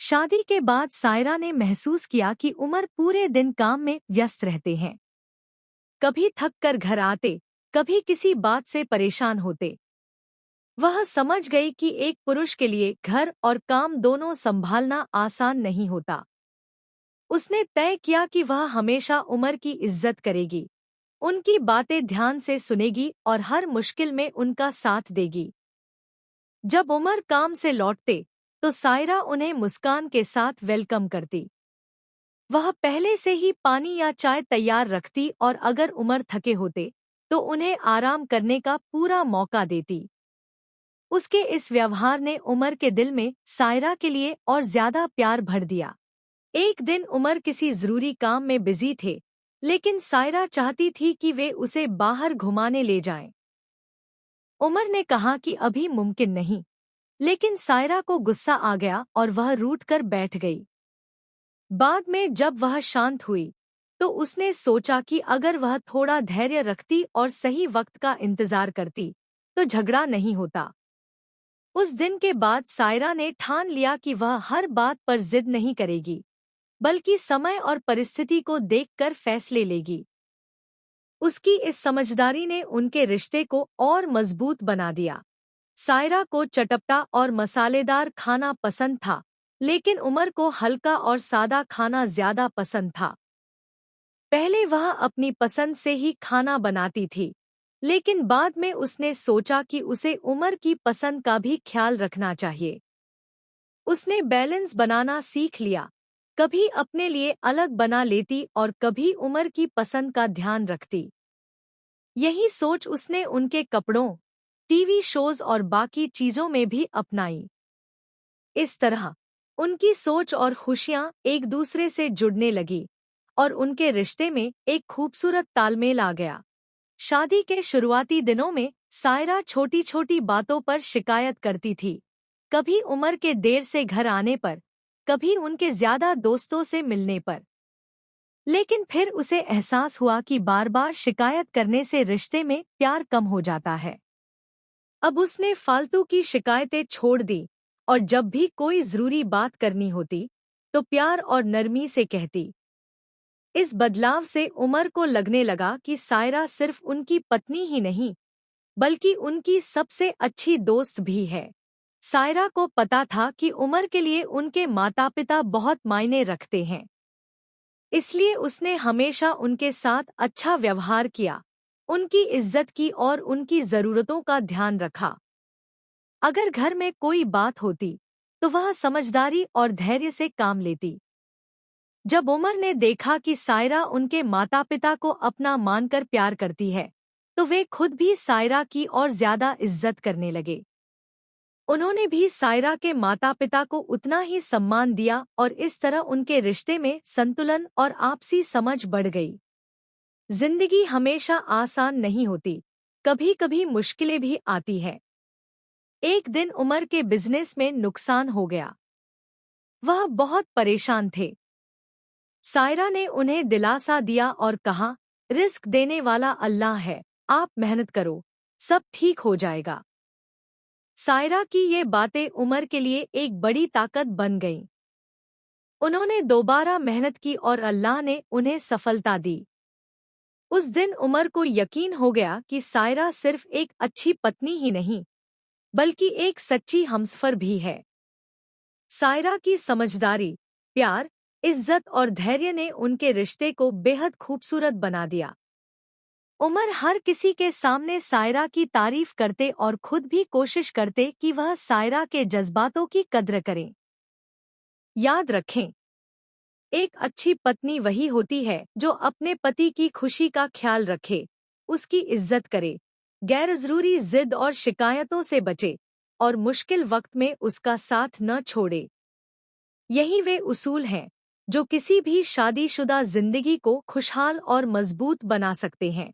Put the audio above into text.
शादी के बाद सायरा ने महसूस किया कि उमर पूरे दिन काम में व्यस्त रहते हैं। कभी थक कर घर आते, कभी किसी बात से परेशान होते। वह समझ गई कि एक पुरुष के लिए घर और काम दोनों संभालना आसान नहीं होता। उसने तय किया कि वह हमेशा उमर की इज्जत करेगी, उनकी बातें ध्यान से सुनेगी और हर मुश्किल में उनका साथ देगी। जब उमर काम से लौटते, तो सायरा उन्हें मुस्कान के साथ वेलकम करती। वह पहले से ही पानी या चाय तैयार रखती और अगर उमर थके होते, तो उन्हें आराम करने का पूरा मौका देती। उसके इस व्यवहार ने उमर के दिल में सायरा के लिए और ज्यादा प्यार भर दिया। एक दिन उमर किसी जरूरी काम में बिजी थे, लेकिन सायरा चाहती थी कि वे उसे बाहर घुमाने ले जाएं। उमर ने कहा कि अभी मुमकिन नहीं, लेकिन सायरा को गुस्सा आ गया और वह रूठ कर बैठ गई। बाद में जब वह शांत हुई, तो उसने सोचा कि अगर वह थोड़ा धैर्य रखती और सही वक्त का इंतजार करती, तो झगड़ा नहीं होता। उस दिन के बाद सायरा ने ठान लिया कि वह हर बात पर जिद नहीं करेगी, बल्कि समय और परिस्थिति को देखकर फैसले लेगी। उसकी इस समझदारी ने उनके रिश्ते को और मजबूत बना दिया। सायरा को चटपटा और मसालेदार खाना पसंद था, लेकिन उमर को हल्का और सादा खाना ज्यादा पसंद था। पहले वह अपनी पसंद से ही खाना बनाती थी, लेकिन बाद में उसने सोचा कि उसे उमर की पसंद का भी ख्याल रखना चाहिए। उसने बैलेंस बनाना सीख लिया, कभी अपने लिए अलग बना लेती और कभी उमर की पसंद का ध्यान रखती। यही सोच उसने उनके कपड़ों, टीवी शोज और बाकी चीजों में भी अपनाई। इस तरह उनकी सोच और खुशियां एक दूसरे से जुड़ने लगी और उनके रिश्ते में एक खूबसूरत तालमेल आ गया। शादी के शुरुआती दिनों में सायरा छोटी छोटी बातों पर शिकायत करती थी, कभी उमर के देर से घर आने पर, कभी उनके ज्यादा दोस्तों से मिलने पर। लेकिन फिर उसे एहसास हुआ कि बार बार शिकायत करने से रिश्ते में प्यार कम हो जाता है। अब उसने फालतू की शिकायतें छोड़ दी और जब भी कोई जरूरी बात करनी होती, तो प्यार और नरमी से कहती। इस बदलाव से उमर को लगने लगा कि सायरा सिर्फ उनकी पत्नी ही नहीं, बल्कि उनकी सबसे अच्छी दोस्त भी है। सायरा को पता था कि उमर के लिए उनके माता पिता बहुत मायने रखते हैं, इसलिए उसने हमेशा उनके साथ अच्छा व्यवहार किया, उनकी इज्जत की और उनकी जरूरतों का ध्यान रखा। अगर घर में कोई बात होती, तो वह समझदारी और धैर्य से काम लेती। जब उमर ने देखा कि सायरा उनके माता पिता को अपना मानकर प्यार करती है, तो वे खुद भी सायरा की और ज्यादा इज्जत करने लगे। उन्होंने भी सायरा के माता पिता को उतना ही सम्मान दिया और इस तरह उनके रिश्ते में संतुलन और आपसी समझ बढ़ गई। जिंदगी हमेशा आसान नहीं होती, कभी कभी मुश्किलें भी आती है। एक दिन उमर के बिजनेस में नुकसान हो गया। वह बहुत परेशान थे। सायरा ने उन्हें दिलासा दिया और कहा, रिस्क देने वाला अल्लाह है, आप मेहनत करो, सब ठीक हो जाएगा। सायरा की ये बातें उमर के लिए एक बड़ी ताकत बन गईं। उन्होंने दोबारा मेहनत की और अल्लाह ने उन्हें सफलता दी। उस दिन उमर को यकीन हो गया कि सायरा सिर्फ एक अच्छी पत्नी ही नहीं, बल्कि एक सच्ची हमसफर भी है। सायरा की समझदारी, प्यार, इज्जत और धैर्य ने उनके रिश्ते को बेहद खूबसूरत बना दिया। उमर हर किसी के सामने सायरा की तारीफ करते और खुद भी कोशिश करते कि वह सायरा के जज्बातों की कद्र करें। याद रखें, एक अच्छी पत्नी वही होती है जो अपने पति की खुशी का ख्याल रखे, उसकी इज्जत करे, गैरजरूरी जिद और शिकायतों से बचे और मुश्किल वक्त में उसका साथ न छोड़े। यही वे उसूल हैं जो किसी भी शादीशुदा जिंदगी को खुशहाल और मजबूत बना सकते हैं।